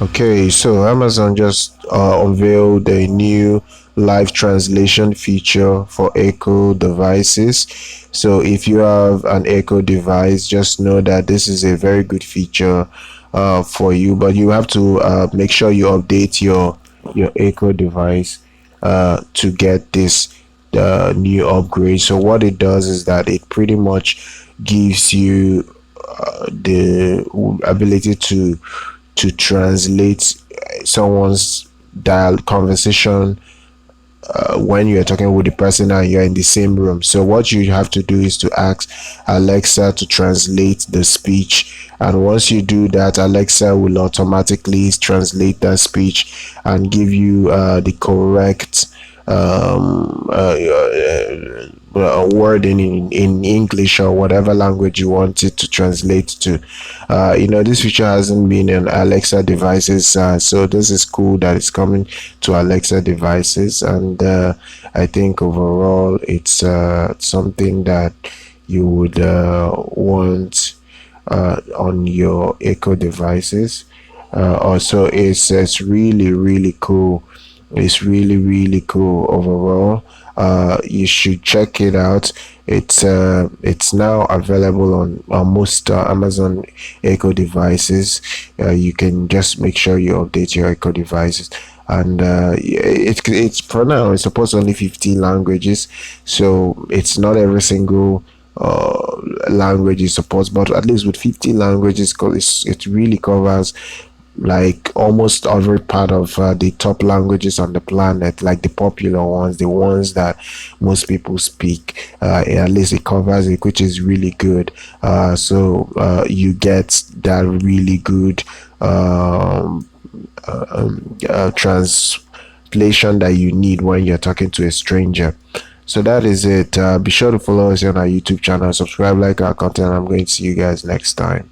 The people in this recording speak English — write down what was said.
Okay, so Amazon just unveiled a new live translation feature for Echo devices. So if you have an Echo device, just know that this is a very good feature for you, but you have to make sure you update your Echo device to get this new upgrade. So what it does is that it pretty much gives you the ability to translate someone's dial conversation when you're talking with the person and you're in the same room. So what you have to do is to ask Alexa to translate the speech, and once you do that, Alexa will automatically translate that speech and give you the correct word in English or whatever language you want it to translate to. This feature hasn't been in Alexa devices, so this is cool that it's coming to Alexa devices, and I think overall it's something that you would want on your Echo devices. Also, it's really cool. It's really cool overall. You should check it out. It's now available on most Amazon Echo devices. You can just make sure you update your Echo devices, and it's for now it's supposed to only 15 languages, so it's not every single language it supports, but at least with 50 languages, because it really covers like almost every part of the top languages on the planet, like the popular ones, the ones that most people speak. At least it covers it, which is really good. So you get that really good translation that you need when you're talking to a stranger. So that is it. Be sure to follow us on our YouTube channel, subscribe, like our content. I'm going to see you guys next time.